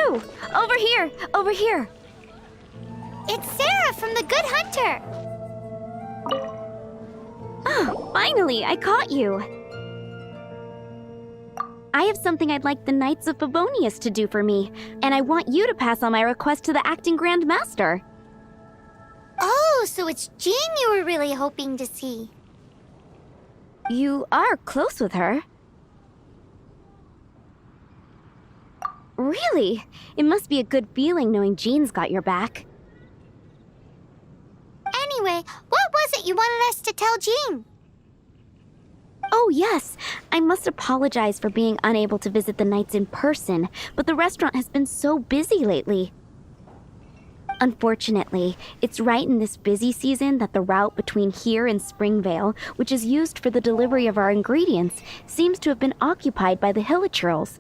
too! Over here! Over here! It's Sarah from the Good Hunter! Oh, finally, I caught you! I have something I'd like the Knights of Favonius to do for me, and I want you to pass on my request to the Acting Grand Master. Oh, so it's Jean you were really hoping to see. You are close with her. Really? It must be a good feeling knowing Jean's got your back. Anyway, what was it you wanted us to tell Jean? Oh, yes. I must apologize for being unable to visit the Knights in person, but the restaurant has been so busy lately. Unfortunately, it's right in this busy season that the route between here and Springvale, which is used for the delivery of our ingredients, seems to have been occupied by the Hilichurls.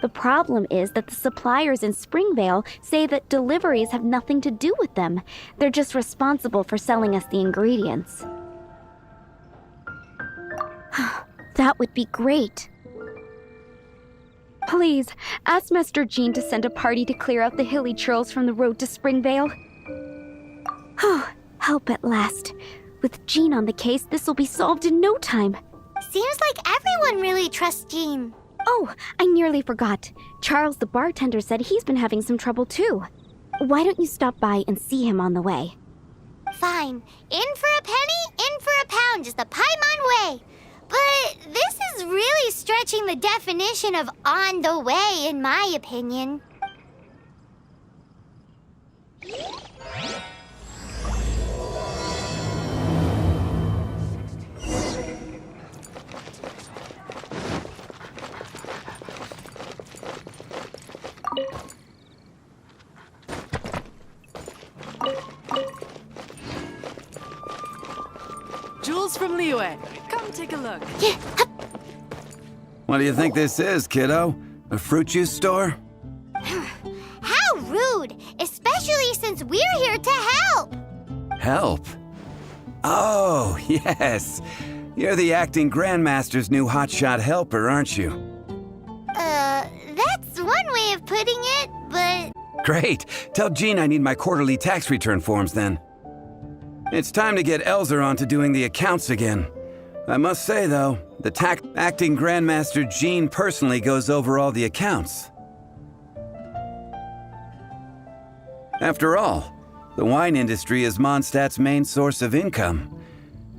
The problem is that the suppliers in Springvale say that deliveries have nothing to do with them. They're just responsible for selling us the ingredients. That would be great. Please, ask Master Jean to send a party to clear out the Hilichurls from the road to Springvale. Help at last. With Jean on the case, this will be solved in no time. Seems like everyone really trusts Jean. Oh, I nearly forgot. Charles the bartender said he's been having some trouble too. Why don't you stop by and see him on the way? Fine. In for a penny, in for a pound is the Paimon way. But this is really stretching the definition of on the way, in my opinion. Jules from Liyue. Come take a look. What do you think this is, kiddo? A fruit juice store? How rude! Especially since we're here to help! Help? Oh, yes. You're the acting grandmaster's new hotshot helper, aren't you? That's one way of putting it, but... Great. Tell Jean I need my quarterly tax return forms then. It's time to get Elzer on to doing the accounts again. I must say, though, the acting Grandmaster Jean personally goes over all the accounts. After all, the wine industry is Mondstadt's main source of income.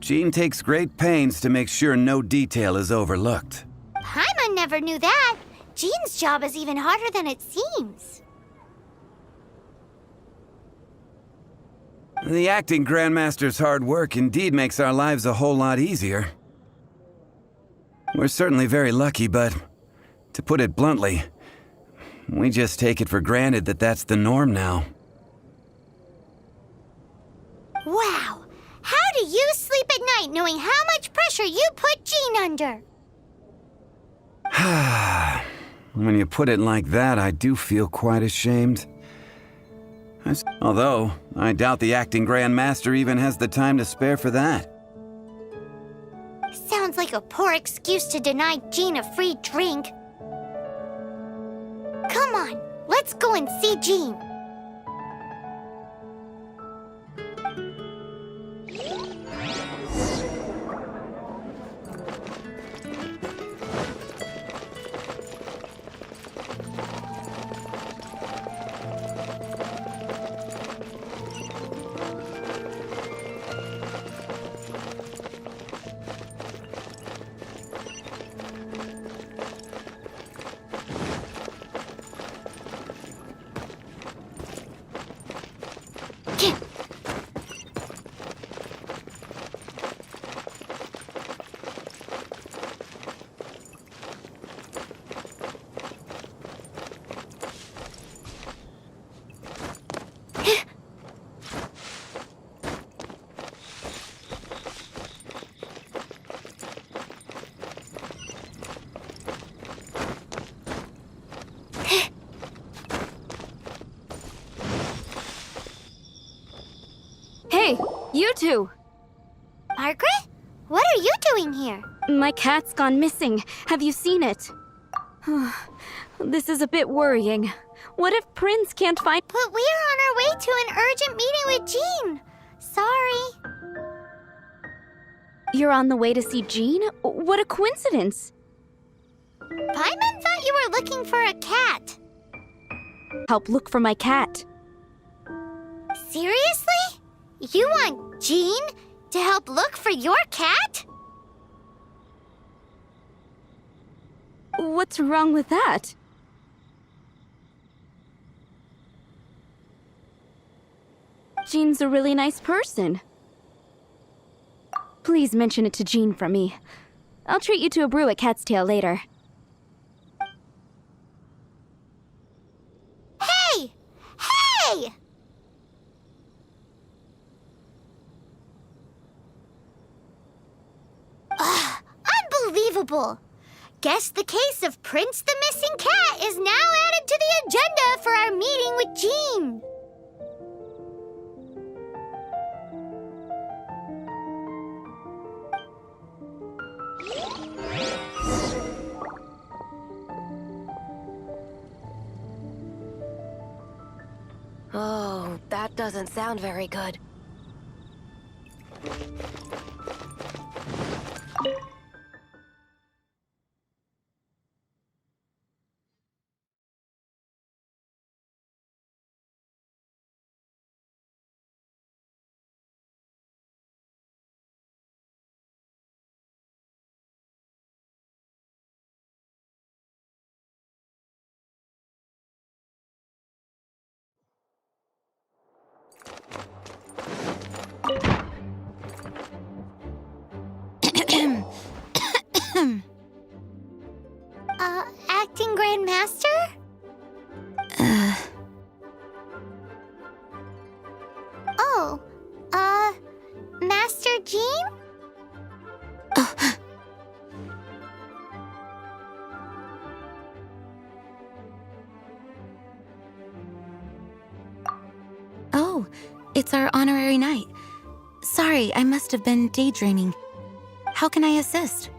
Jean takes great pains to make sure no detail is overlooked. Paimon never knew that. Jean's job is even harder than it seems. The acting Grandmaster's hard work indeed makes our lives a whole lot easier. We're certainly very lucky, but to put it bluntly, we just take it for granted that that's the norm now. Wow! How do you sleep at night knowing how much pressure you put Jean under? When you put it like that, I do feel quite ashamed. Although, I doubt the acting Grandmaster even has the time to spare for that. Sounds like a poor excuse to deny Jean a free drink. Come on, let's go and see Jean. Hey, you two! Margaret? What are you doing here? My cat's gone missing. Have you seen it? This is a bit worrying. What if Prince can't find... But we are on our way to an urgent meeting with Jean. Sorry. You're on the way to see Jean? What a coincidence! Paimon thought you were looking for a cat. Help look for my cat. Seriously? You want Jean to help look for your cat? What's wrong with that? Jean's a really nice person. Please mention it to Jean from me. I'll treat you to a brew at Cat's Tail later. Hey! Hey! Ugh, unbelievable! Guess the case of Prince the Missing Cat is now added to the agenda for our meeting with Jean. Oh, that doesn't sound very good. Acting Grand Master? Oh, Master Jean? Oh, it's our honorary knight. Sorry, I must have been daydreaming. How can I assist?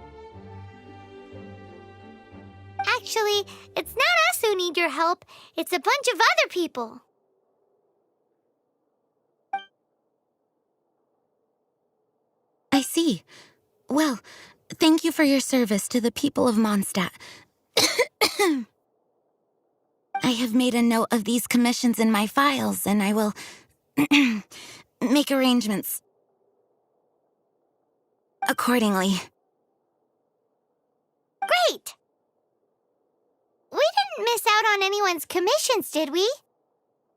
Actually, it's not us who need your help. It's a bunch of other people. I see. Well, thank you for your service to the people of Mondstadt. I have made a note of these commissions in my files, and I will make arrangements accordingly. Great! We didn't miss out on anyone's commissions, did we?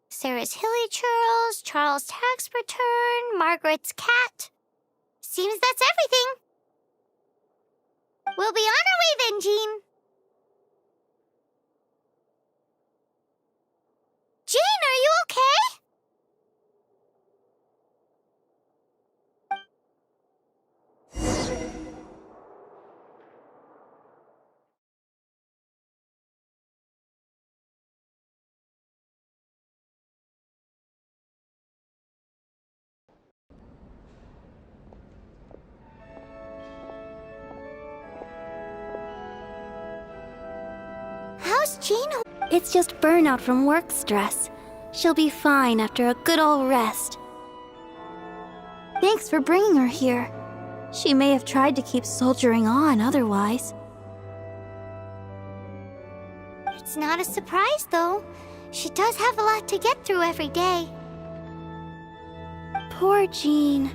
Sarah's Hilly Churls, Charles' tax return, Margaret's cat. Seems that's everything. We'll be on our way then, Jean. Jean, are you okay? How's Jean? It's just burnout from work stress. She'll be fine after a good old rest. Thanks for bringing her here. She may have tried to keep soldiering on otherwise. It's not a surprise, though. She does have a lot to get through every day. Poor Jean.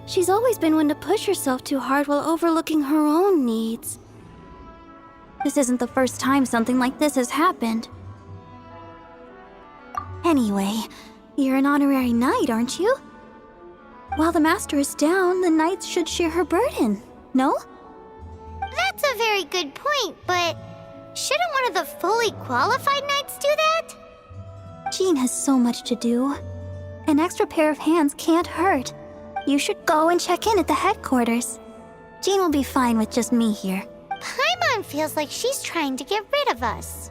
She's always been one to push herself too hard while overlooking her own needs. This isn't the first time something like this has happened. Anyway, you're an honorary knight, aren't you? While the master is down, the knights should share her burden, no? That's a very good point, but shouldn't one of the fully qualified knights do that? Jean has so much to do. An extra pair of hands can't hurt. You should go and check in at the headquarters. Jean will be fine with just me here. Paimon feels like she's trying to get rid of us.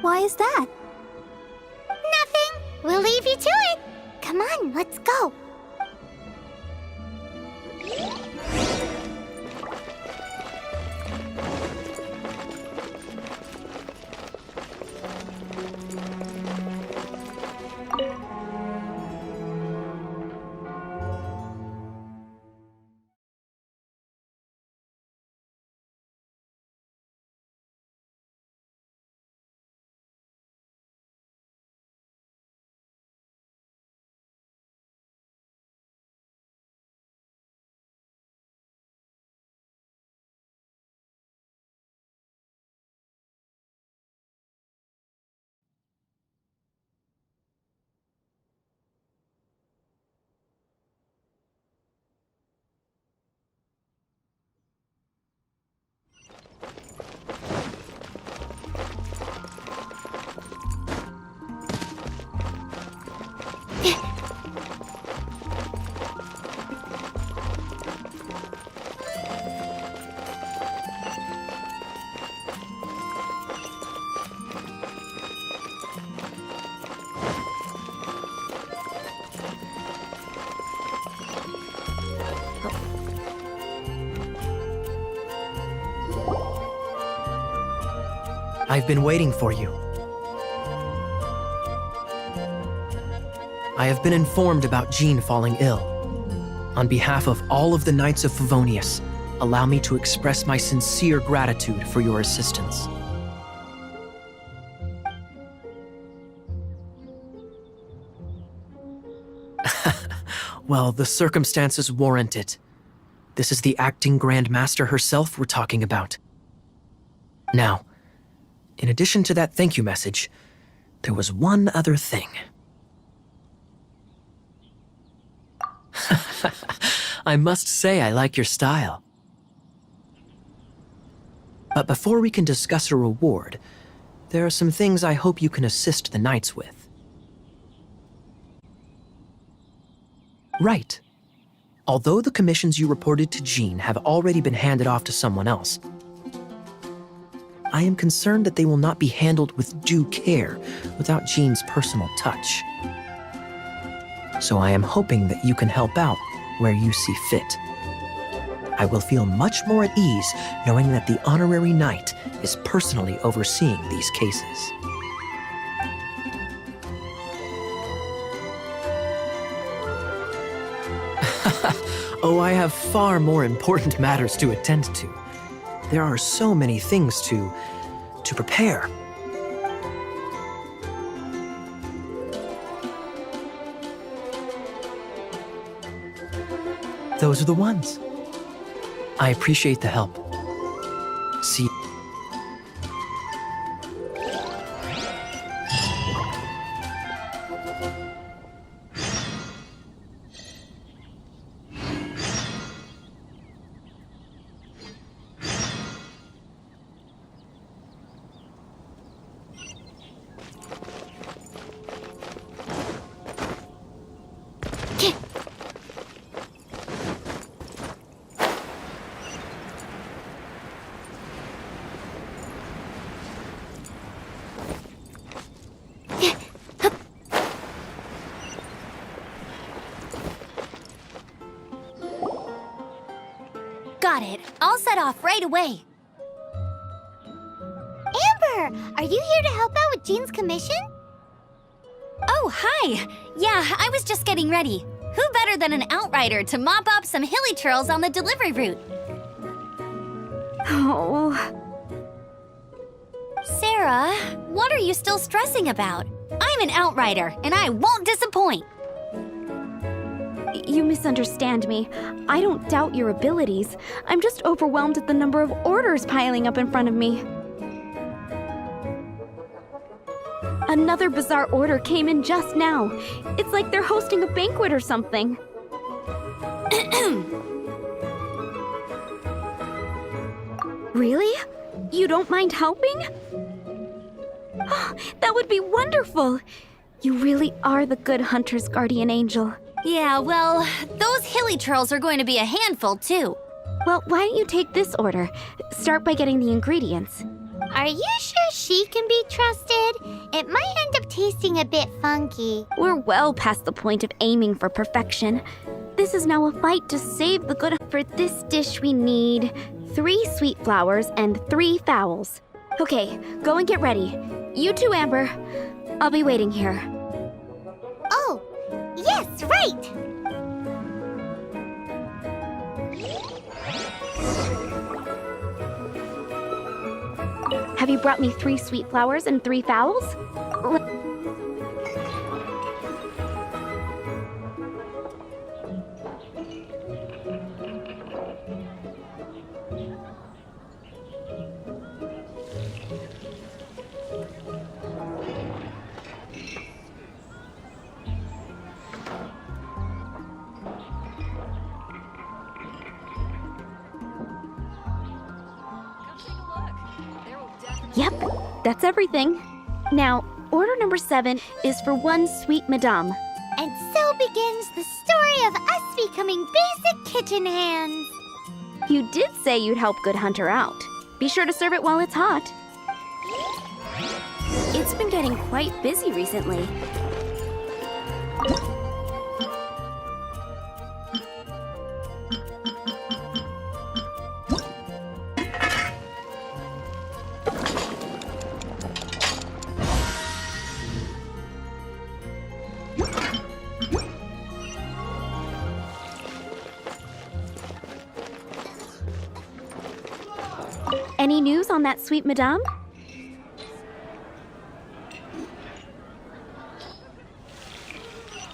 Why is that? Nothing. We'll leave you to it. Come on, let's go. I've been waiting for you. I have been informed about Jean falling ill. On behalf of all of the Knights of Favonius, allow me to express my sincere gratitude for your assistance. Well, the circumstances warrant it. This is the acting Grand Master herself we're talking about. Now, in addition to that thank you message, there was one other thing. I must say I like your style. But before we can discuss a reward, there are some things I hope you can assist the Knights with. Right. Although the commissions you reported to Jean have already been handed off to someone else, I am concerned that they will not be handled with due care without Jean's personal touch. So I am hoping that you can help out where you see fit. I will feel much more at ease knowing that the honorary knight is personally overseeing these cases. Oh, I have far more important matters to attend to. There are so many things to prepare. Those are the ones. I appreciate the help. See you. Got it. I'll set off right away. Amber, are you here to help out with Jean's commission? Oh, hi! Yeah, I was just getting ready. Who better than an outrider to mop up some hilly churls on the delivery route? Oh. Sarah, what are you still stressing about? I'm an outrider, and I won't disappoint. You misunderstand me. I don't doubt your abilities. I'm just overwhelmed at the number of orders piling up in front of me. Another bizarre order came in just now. It's like they're hosting a banquet or something. Really? You don't mind helping? That would be wonderful. You really are the good hunter's guardian angel. Yeah, well, those hilly churls are going to be a handful, too. Well, why don't you take this order? Start by getting the ingredients. Are you sure she can be trusted? It might end up tasting a bit funky. We're well past the point of aiming for perfection. This is now a fight to save the good. For this dish we need 3 sweet flowers and 3 fowls. Okay, go and get ready. You too, Amber. I'll be waiting here. Oh, yes, right! Have you brought me 3 sweet flowers and 3 fowls? Yep, that's everything. Now, order number 7 is for 1 sweet madame. And so begins the story of us becoming basic kitchen hands. You did say you'd help Good Hunter out. Be sure to serve it while it's hot. It's been getting quite busy recently. Any news on that sweet madame?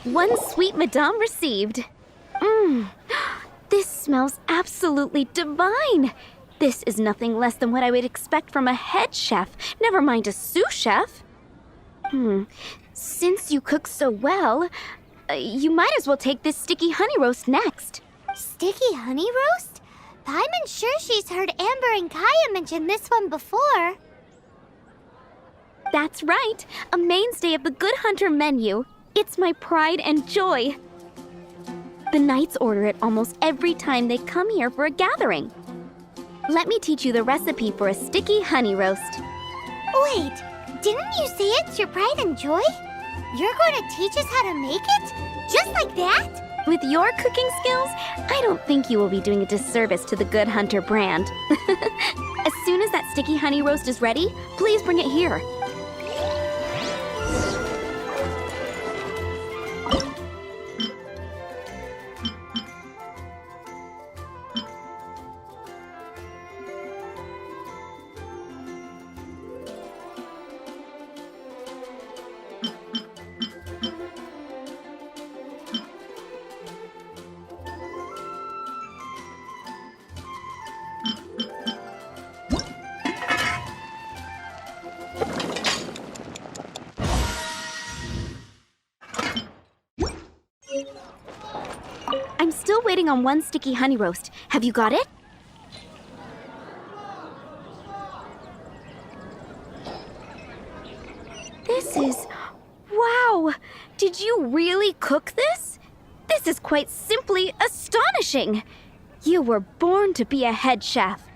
One sweet madame received. This smells absolutely divine. This is nothing less than what I would expect from a head chef, never mind a sous chef. Since you cook so well, you might as well take this sticky honey roast next. Sticky honey roast? Paimon's sure she's heard Amber and Kaeya mention this one before. That's right, a mainstay of the Good Hunter menu. It's my pride and joy. The knights order it almost every time they come here for a gathering. Let me teach you the recipe for a sticky honey roast. Wait, didn't you say it's your pride and joy? You're going to teach us how to make it? Just like that? With your cooking skills, I don't think you will be doing a disservice to the Good Hunter brand. As soon as that sticky honey roast is ready, please bring it here. I'm still waiting on one sticky honey roast. Have you got it? This is... Wow! Did you really cook this? This is quite simply astonishing! You were born to be a head chef.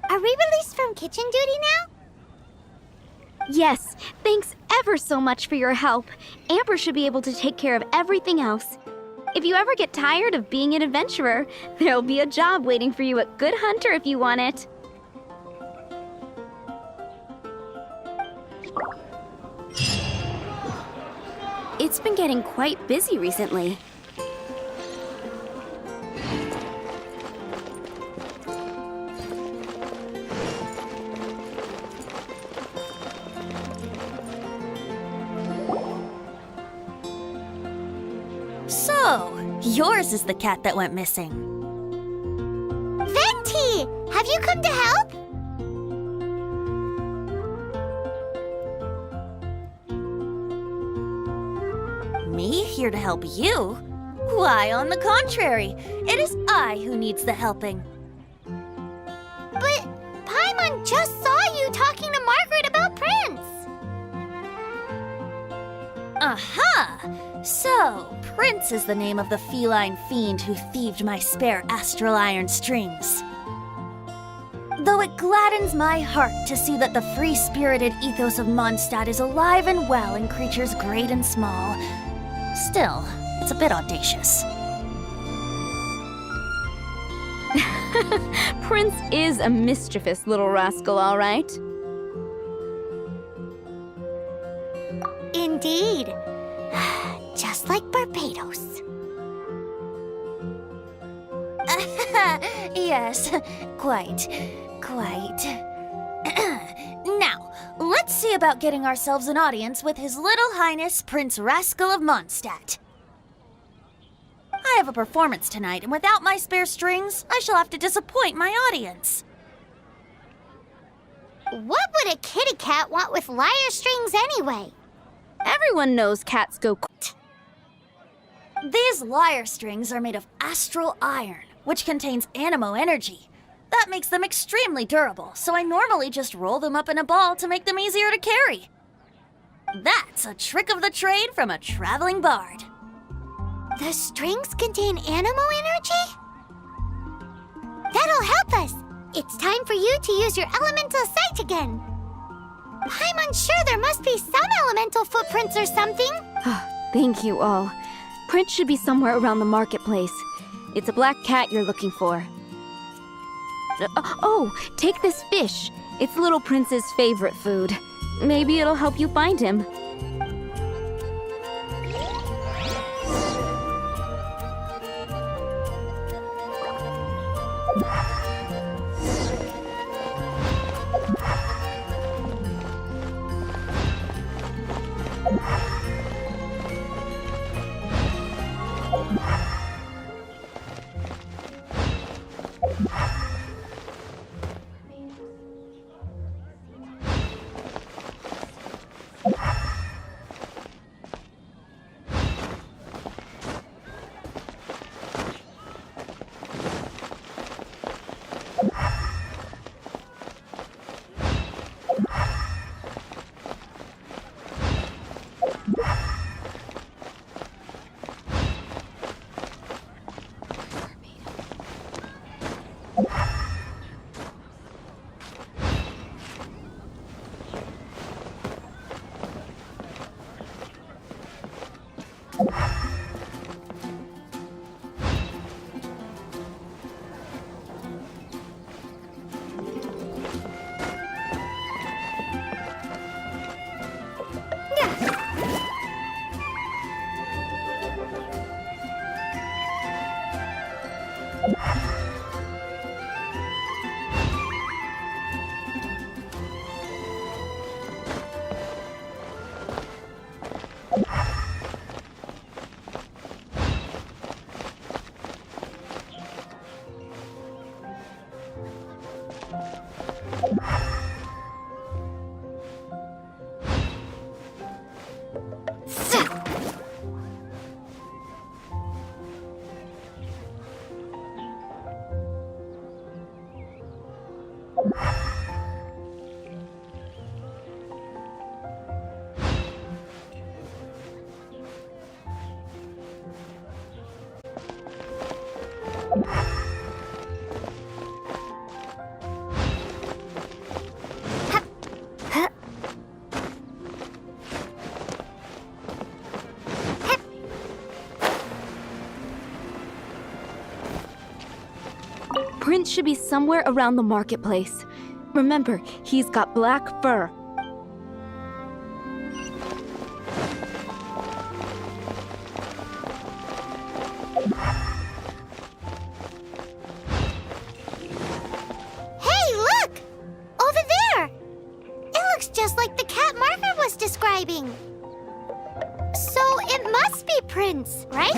Are we released from kitchen duty now? Yes, thanks ever so much for your help. Amber should be able to take care of everything else. If you ever get tired of being an adventurer, there'll be a job waiting for you at Good Hunter if you want it. It's been getting quite busy recently. So, yours is the cat that went missing. Venti! Have you come to help? Me here to help you? Why, on the contrary, it is I who needs the helping. But Paimon just saw you talking to Margaret about Prince. Aha! So, Prince is the name of the feline fiend who thieved my spare astral iron strings. Though it gladdens my heart to see that the free-spirited ethos of Mondstadt is alive and well in creatures great and small, still, it's a bit audacious. Prince is a mischievous little rascal, all right. Indeed. Just like Barbados. Yes, quite. Now, let's see about getting ourselves an audience with His Little Highness Prince Rascal of Mondstadt. I have a performance tonight, and without my spare strings, I shall have to disappoint my audience. What would a kitty cat want with lyre strings anyway? Everyone knows cats go... These lyre strings are made of astral iron, which contains animo energy. That makes them extremely durable, so I normally just roll them up in a ball to make them easier to carry. That's a trick of the trade from a traveling bard. The strings contain animo energy? That'll help us. It's time for you to use your elemental sight again. I'm sure there must be some elemental footprints or something. Thank you all. Prince should be somewhere around the marketplace. It's a black cat you're looking for. Oh, take this fish. It's Little Prince's favorite food. Maybe it'll help you find him. Prince should be somewhere around the marketplace. Remember, he's got black fur. Hey, look! Over there! It looks just like the cat Margaret was describing. So it must be Prince, right?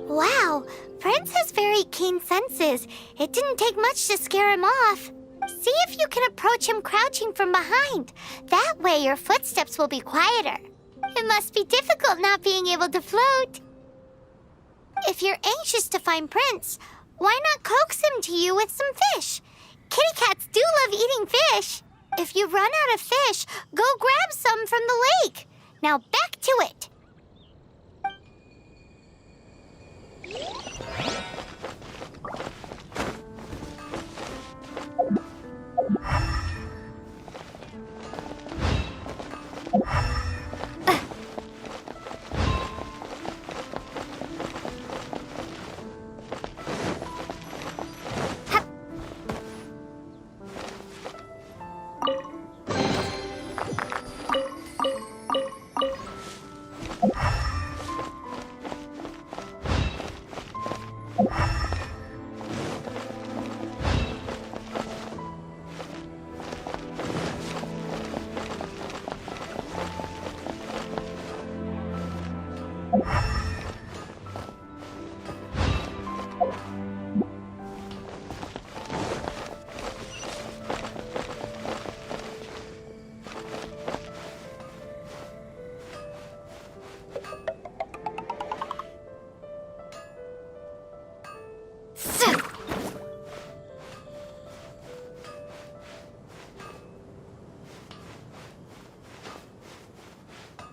Wow, Prince has very keen senses. It didn't take much to scare him off. See if you can approach him crouching from behind. That way your footsteps will be quieter. It must be difficult not being able to float. If you're anxious to find Prince, why not coax him to you with some fish? Kitty cats do love eating fish. If you run out of fish, go grab some from the lake. Now back to it.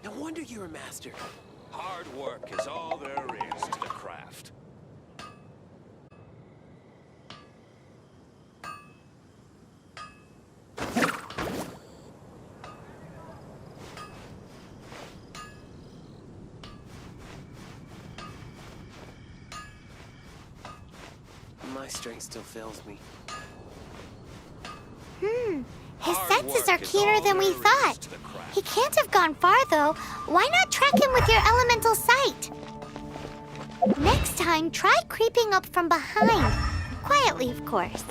No wonder you're a master. Hard work is all there is to the craft. My strength still fails me. His senses are keener than we thought. He can't have gone far, though. Why not track him with your elemental sight? Next time, try creeping up from behind. Quietly, of course.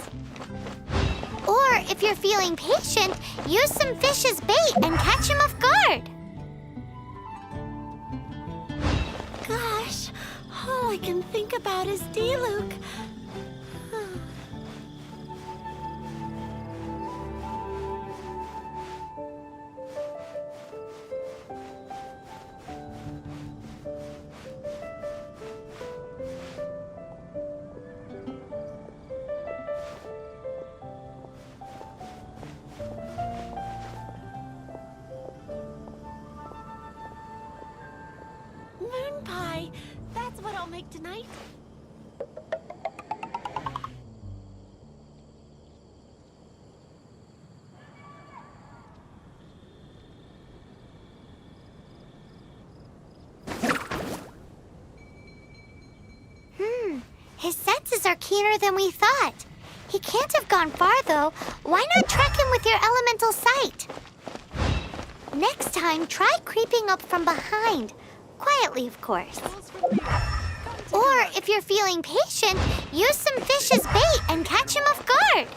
Or, if you're feeling patient, use some fish as bait and catch him off guard. Gosh, all I can think about is D-Luke. Moon pie. That's what I'll make tonight. senses are keener than we thought. He can't have gone far, though. Why not track him with your elemental sight? Next time, try creeping up from behind. Quietly, of course. Or, if you're feeling patient, use some fish as bait and catch him off guard.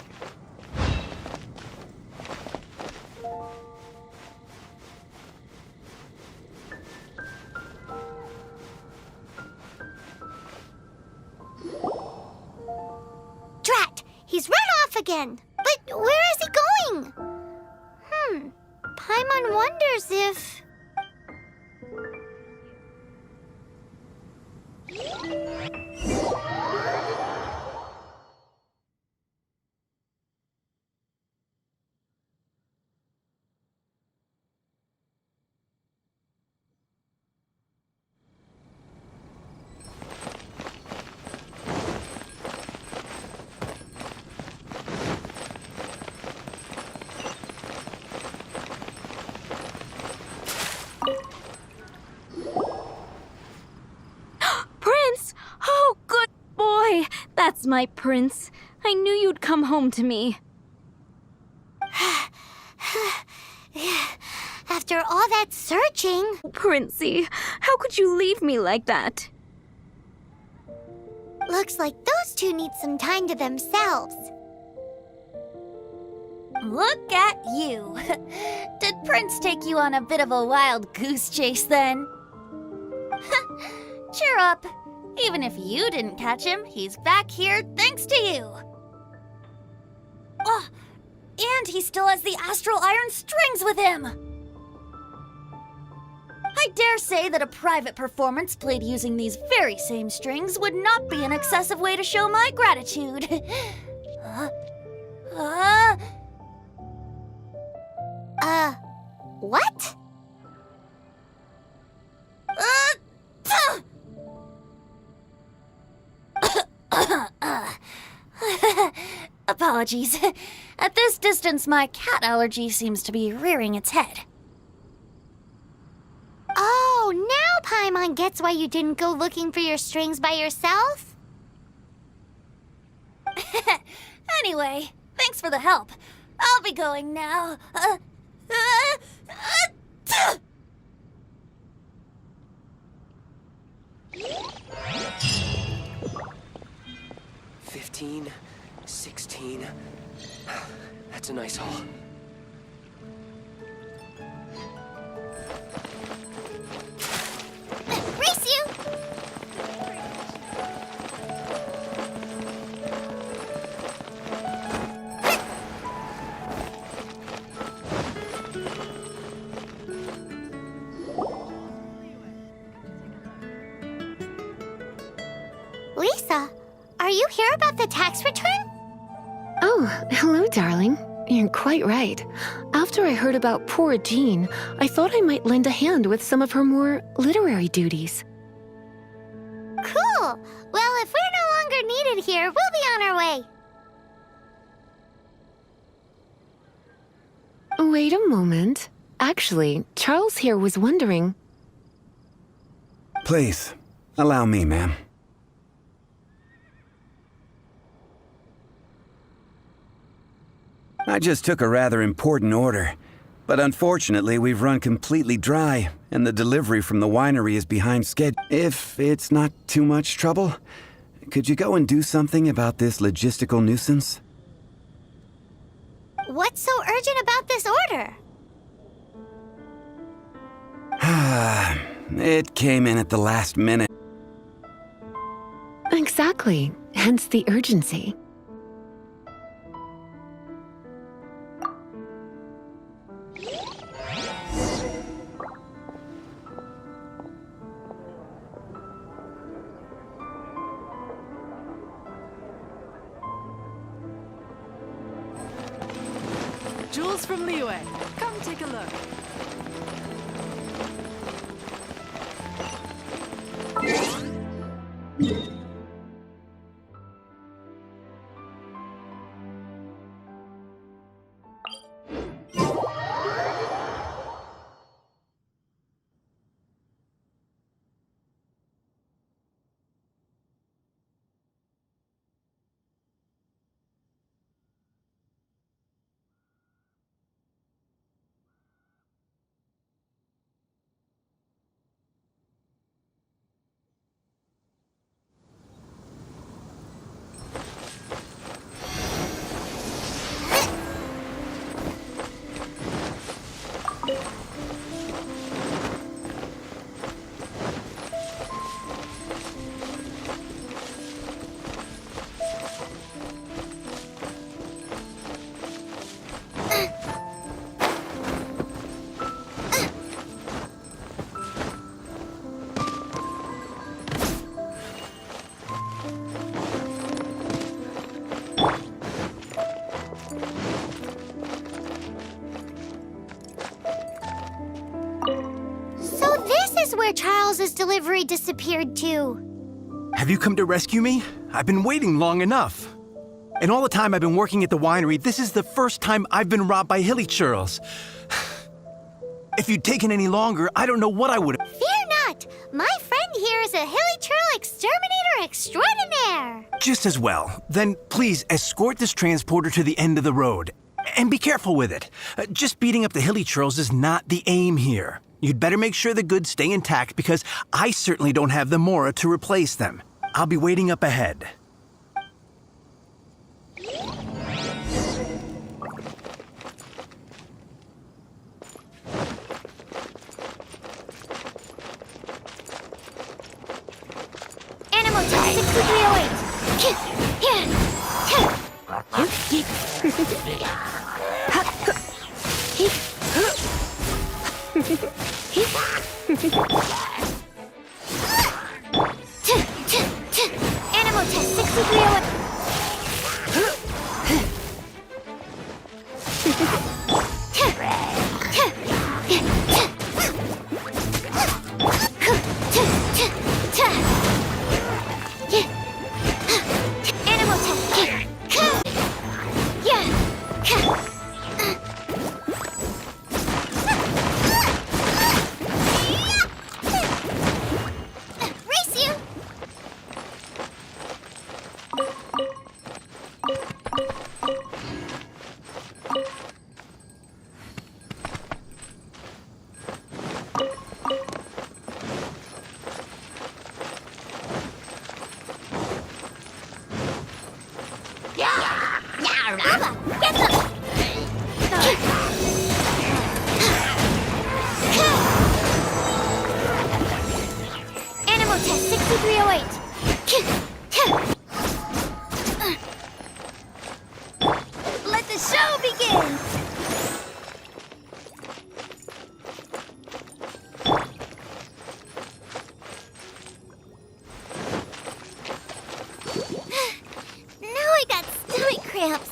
Drat! He's run off again! But where is he going? Paimon wonders if... Prince! Oh, good boy! That's my prince. I knew you'd come home to me. After all that searching... Princey, how could you leave me like that? Looks like those two need some time to themselves. Look at you. Did Prince take you on a bit of a wild goose chase then? Cheer up. Even if you didn't catch him, he's back here thanks to you. Oh, and he still has the astral iron strings with him. I dare say that a private performance played using these very same strings would not be an excessive way to show my gratitude. What? Apologies. At this distance, my cat allergy seems to be rearing its head. Oh, now Paimon gets why you didn't go looking for your strings by yourself? Anyway, thanks for the help. I'll be going now. 15, 16. That's a nice haul. Race you! Lisa, are you here about the tax return? Oh, hello, darling. You're quite right. After I heard about poor Jean, I thought I might lend a hand with some of her more literary duties. Cool! Well, if we're no longer needed here, we'll be on our way. Wait a moment. Actually, Charles here was wondering... Please, allow me, ma'am. I just took a rather important order, but unfortunately we've run completely dry, and the delivery from the winery is behind schedule. If it's not too much trouble, could you go and do something about this logistical nuisance? What's so urgent about this order? It came in at the last minute. Exactly, hence the urgency. Jewels from Liyue. Come take a look. where Charles's delivery disappeared to. Have you come to rescue me? I've been waiting long enough. And all the time I've been working at the winery, this is the first time I've been robbed by hilly churls. If you'd taken any longer, I don't know what I would have. Fear not! My friend here is a hilly churl exterminator extraordinaire! Just as well. Then please escort this transporter to the end of the road. And be careful with it. Just beating up the hilly churls is not the aim here. You'd better make sure the goods stay intact because I certainly don't have the Mora to replace them. I'll be waiting up ahead. Animal test 6308. Animal test 6308. Animal test. Race you! Animal test 6308. Let the show begin! Now I got stomach cramps.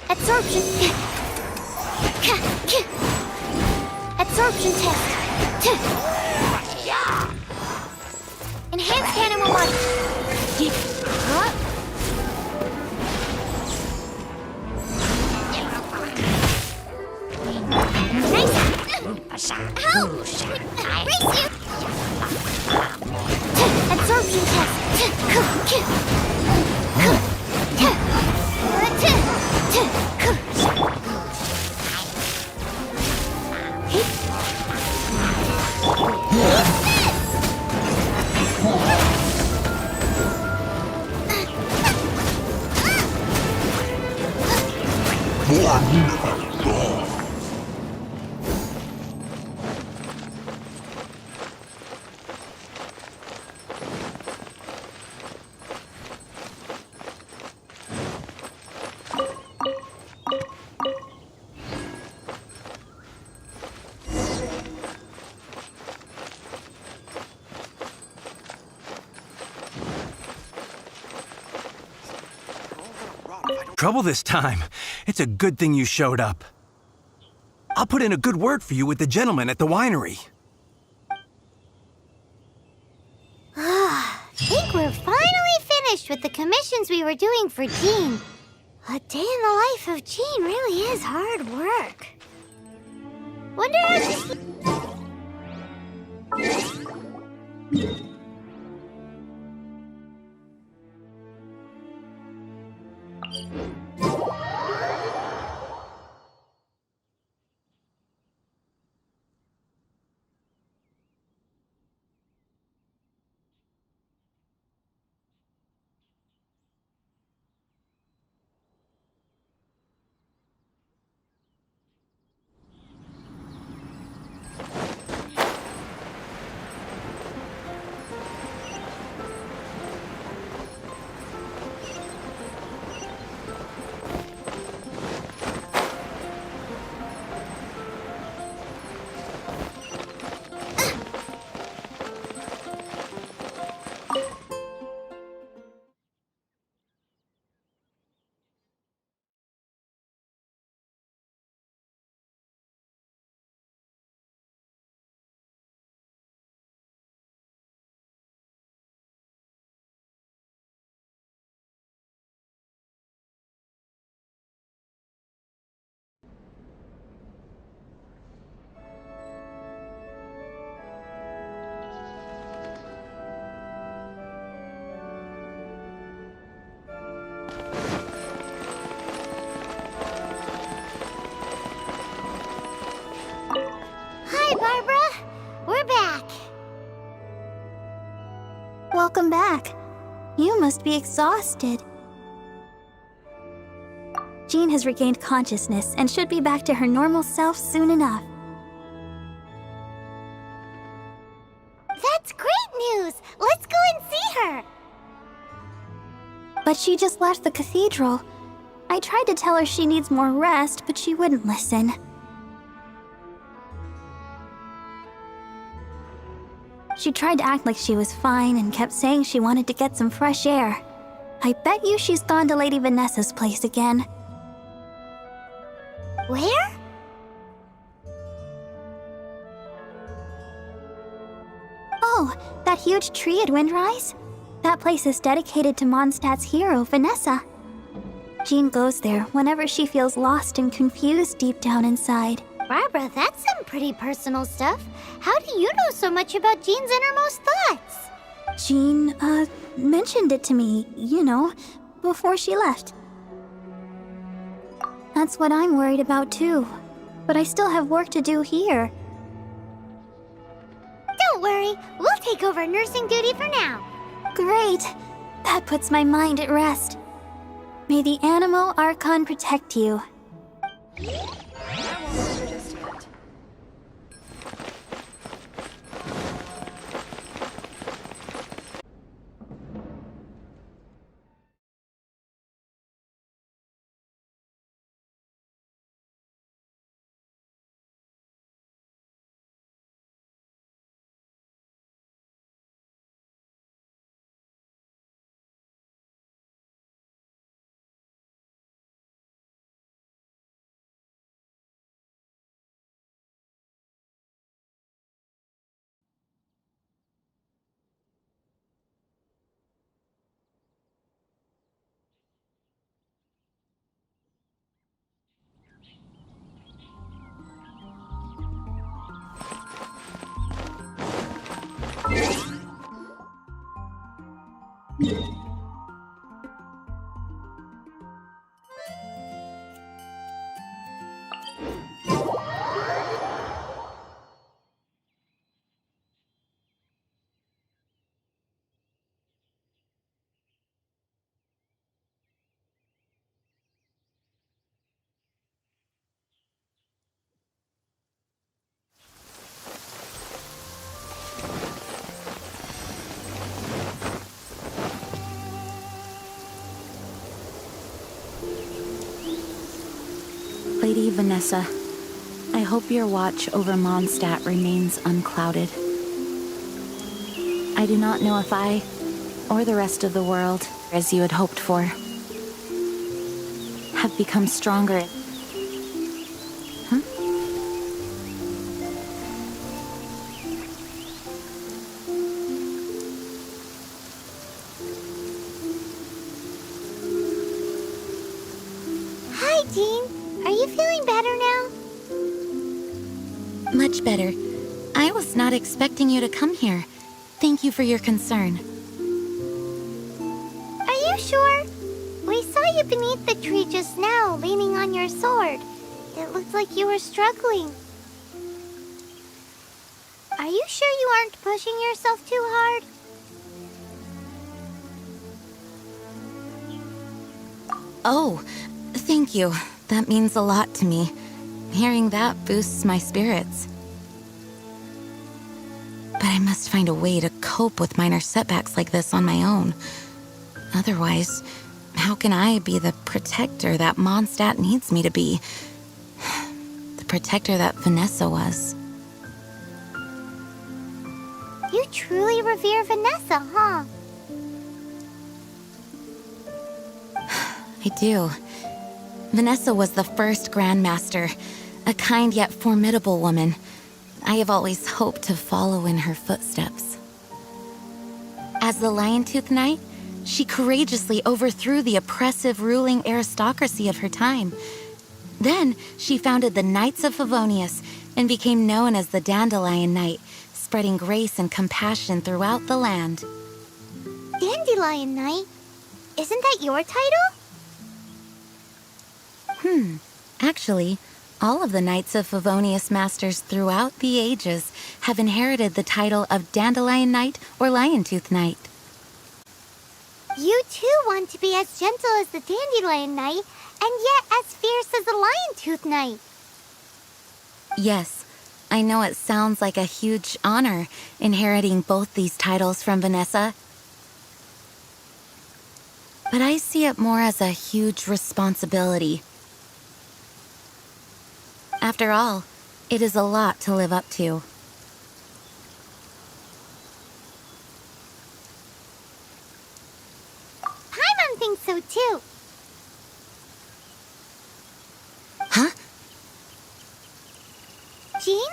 Absorption. Absorption test. Enhanced animal body. Nice. Help! Race you! Absorption Trouble this time. It's a good thing you showed up. I'll put in a good word for you with the gentleman at the winery. Think we're finally finished with the commissions we were doing for Jean. A day in the life of Jean really is hard work. Wonder how You must be exhausted. Jean has regained consciousness and should be back to her normal self soon enough. That's great news! Let's go and see her! But she just left the cathedral. I tried to tell her she needs more rest, but she wouldn't listen. She tried to act like she was fine and kept saying she wanted to get some fresh air. I bet you she's gone to Lady Vanessa's place again. Where? Oh, that huge tree at Windrise? That place is dedicated to Mondstadt's hero, Vanessa. Jean goes there whenever she feels lost and confused deep down inside. Barbara, that's some pretty personal stuff. How do you know so much about Jean's innermost thoughts? Jean, mentioned it to me, before she left. That's what I'm worried about too. But I still have work to do here. Don't worry, we'll take over nursing duty for now. Great! That puts my mind at rest. May the Animo Archon protect you. I won't answer just yet. Lady Vanessa, I hope your watch over Mondstadt remains unclouded. I do not know if I, or the rest of the world, as you had hoped for, have become stronger. Hi, Jean. Are you feeling better now? Much better. I was not expecting you to come here. Thank you for your concern. Are you sure? We saw you beneath the tree just now, leaning on your sword. It looked like you were struggling. Are you sure you aren't pushing yourself too hard? Oh, thank you. That means a lot to me. Hearing that boosts my spirits. But I must find a way to cope with minor setbacks like this on my own. Otherwise, how can I be the protector that Mondstadt needs me to be? The protector that Vanessa was. You truly revere Vanessa, huh? I do. Vanessa was the first Grandmaster, a kind yet formidable woman. I have always hoped to follow in her footsteps. As the Lion-Tooth Knight, she courageously overthrew the oppressive ruling aristocracy of her time. Then, she founded the Knights of Favonius and became known as the Dandelion Knight, spreading grace and compassion throughout the land. Dandelion Knight? Isn't that your title? Actually, all of the Knights of Favonius Masters throughout the ages have inherited the title of Dandelion Knight or Lion-Tooth Knight. You too want to be as gentle as the Dandelion Knight, and yet as fierce as the Lion-Tooth Knight. Yes, I know it sounds like a huge honor, inheriting both these titles from Vanessa. But I see it more as a huge responsibility. After all, it is a lot to live up to. Paimon thinks so too. Huh? Jean?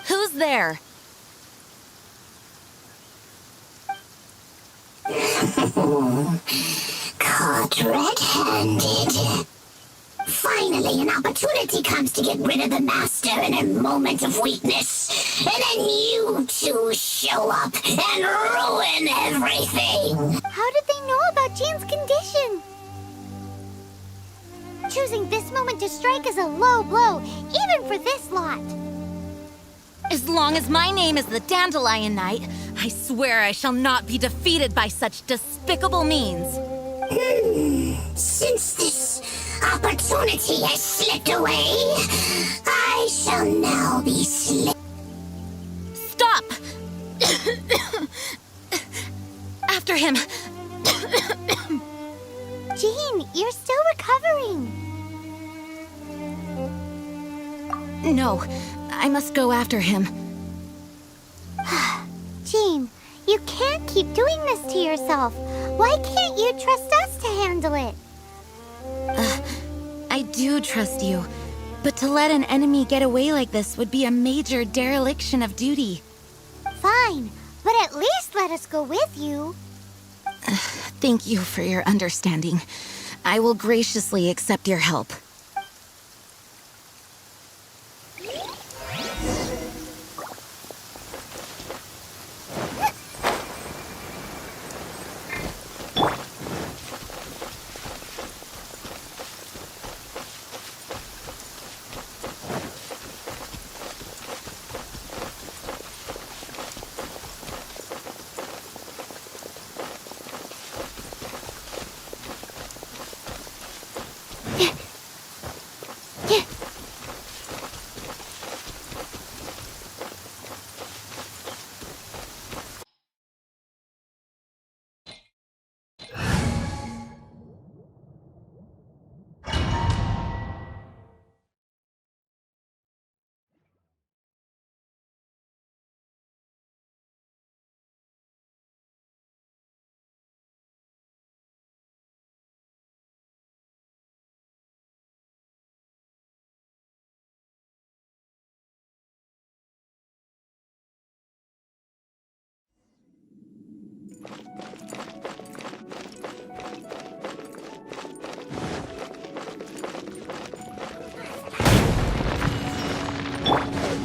Who's there? Caught red-handed. Finally, an opportunity comes to get rid of the Master in a moment of weakness. And then you two show up and ruin everything. How did they know about Jean's condition? Choosing this moment to strike is a low blow, even for this lot. As long as my name is the Dandelion Knight, I swear I shall not be defeated by such despicable means. Since this opportunity has slipped away, I shall now be Stop! After him! Jean, you're still recovering. No, I must go after him. Jean, you can't keep doing this to yourself. Why can't you trust us to handle it? I do trust you, but to let an enemy get away like this would be a major dereliction of duty. Fine, but at least let us go with you. Thank you for your understanding. I will graciously accept your help.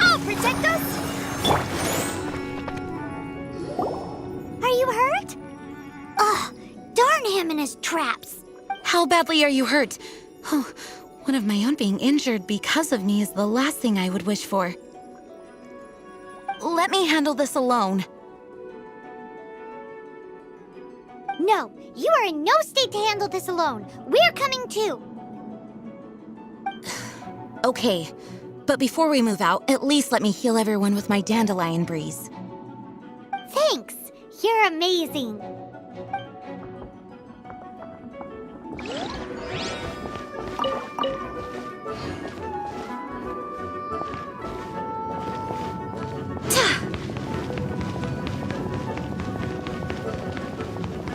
I'll protect us! Are you hurt? Ugh, darn him and his traps. How badly are you hurt? Oh, one of my own being injured because of me is the last thing I would wish for. Let me handle this alone. No, you are in no state to handle this alone. We're coming too. Okay, but before we move out, at least let me heal everyone with my dandelion breeze. Thanks. You're amazing.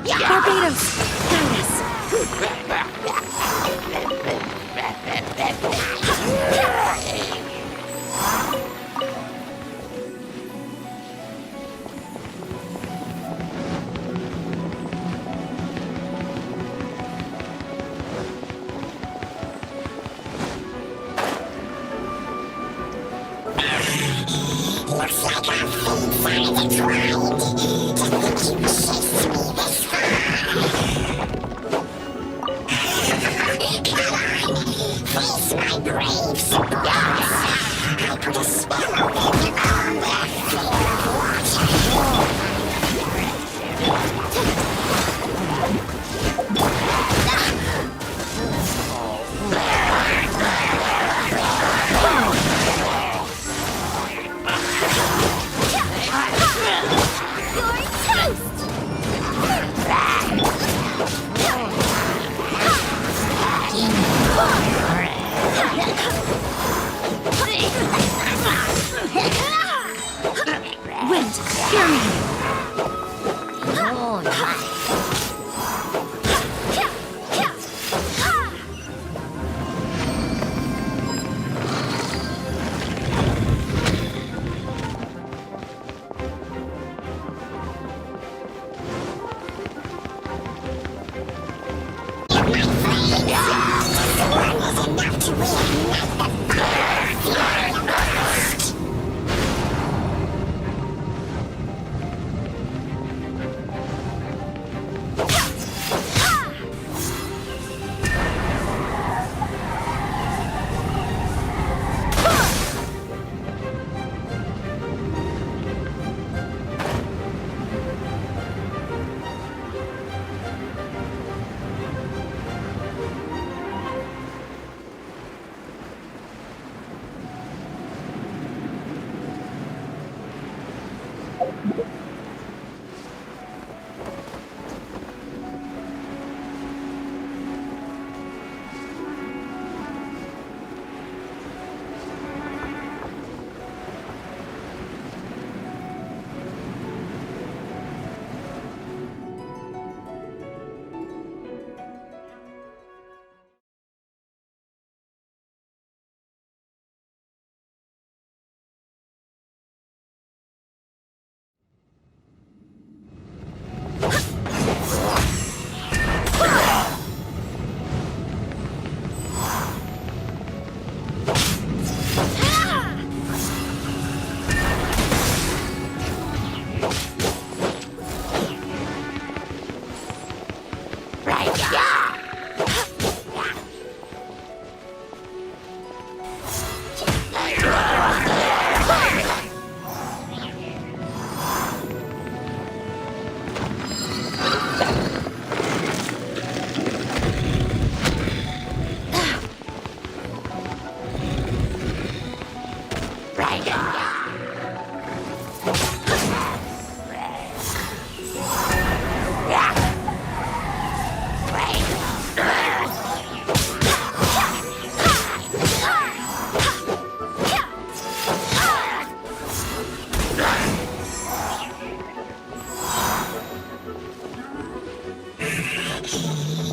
Barbados, guide us. Looks like our fates are intertwined. To think you chased me this far. Come on, face my brave supporters. I put a spell on them to calm their fear of water.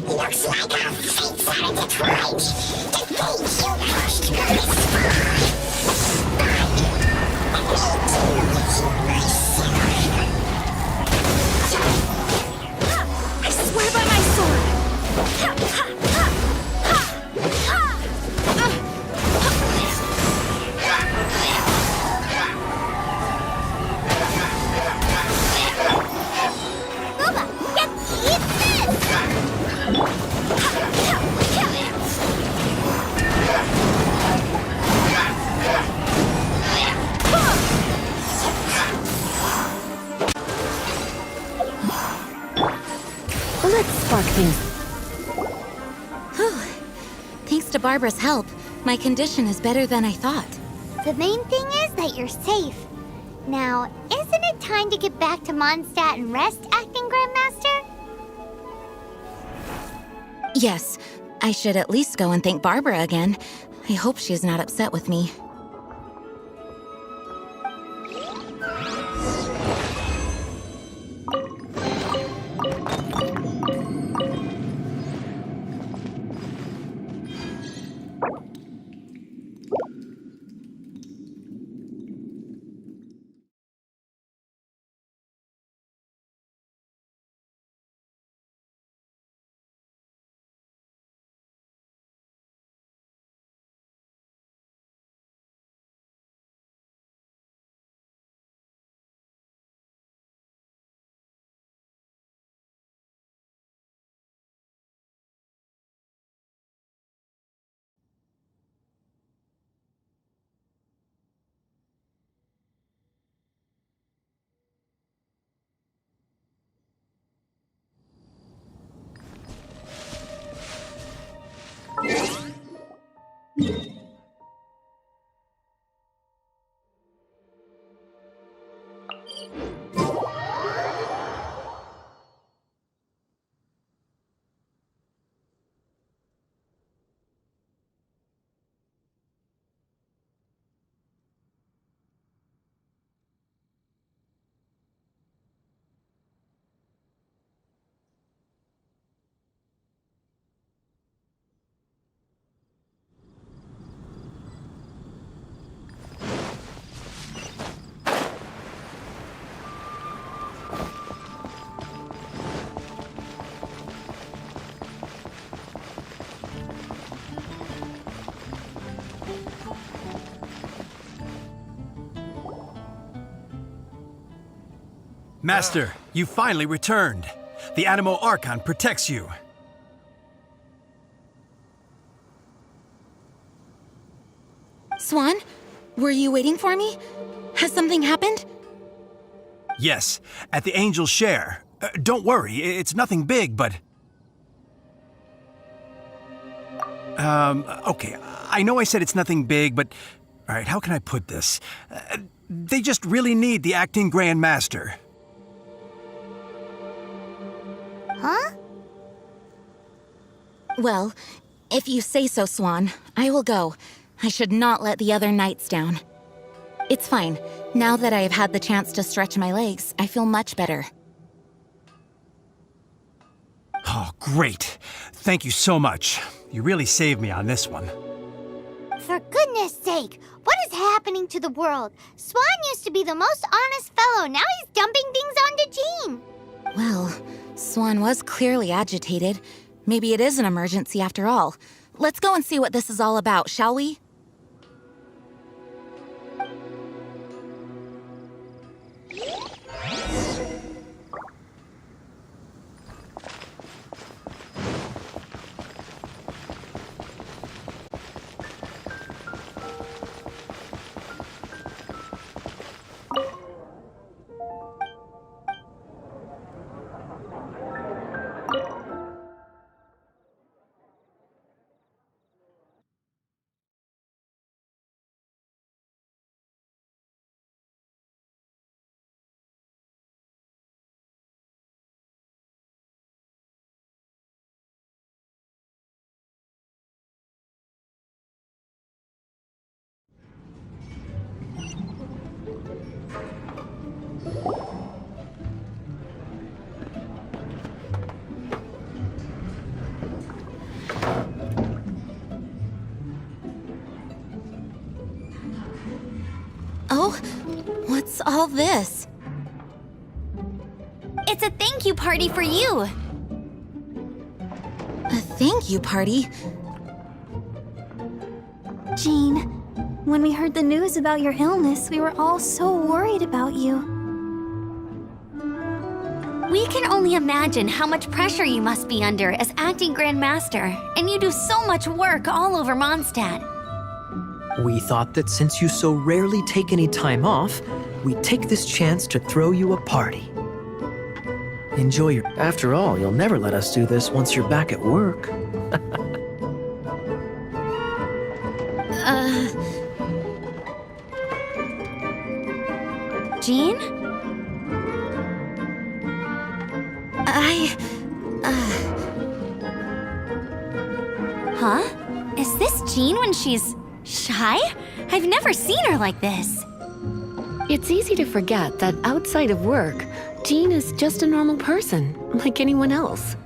Looks like our fates are intertwined. The things you pushed very far. I need to make you my sinner. I swear by my sword! Let's spark things. Whew. Thanks to Barbara's help, my condition is better than I thought. The main thing is that you're safe. Now, isn't it time to get back to Mondstadt and rest, Acting Grandmaster? Yes, I should at least go and thank Barbara again. I hope she's not upset with me. Master, you finally returned. The Animo Archon protects you. Swan, were you waiting for me? Has something happened? Yes, at the Angel's Share. Don't worry, it's nothing big, but... Okay, I know I said it's nothing big, but... Alright, how can I put this? They just really need the acting Grand Master. Huh? Well, if you say so, Swan, I will go. I should not let the other knights down. It's fine. Now that I have had the chance to stretch my legs, I feel much better. Oh, great. Thank you so much. You really saved me on this one. For goodness sake, what is happening to the world? Swan used to be the most honest fellow. Now he's dumping things onto Jean. Well, Swan was clearly agitated. Maybe it is an emergency after all. Let's go and see what this is all about, shall we? Oh, what's all this? It's a thank you party for you. A thank you party? Jean, when we heard the news about your illness, we were all so worried about you. We can only imagine how much pressure you must be under as acting Grand Master, and you do so much work all over Mondstadt. We thought that since you so rarely take any time off, we'd take this chance to throw you a party. Enjoy your... After all, you'll never let us do this once you're back at work. Jean? Huh? Is this Jean when she's shy? I've never seen her like this. It's easy to forget that outside of work, Jean is just a normal person, like anyone else.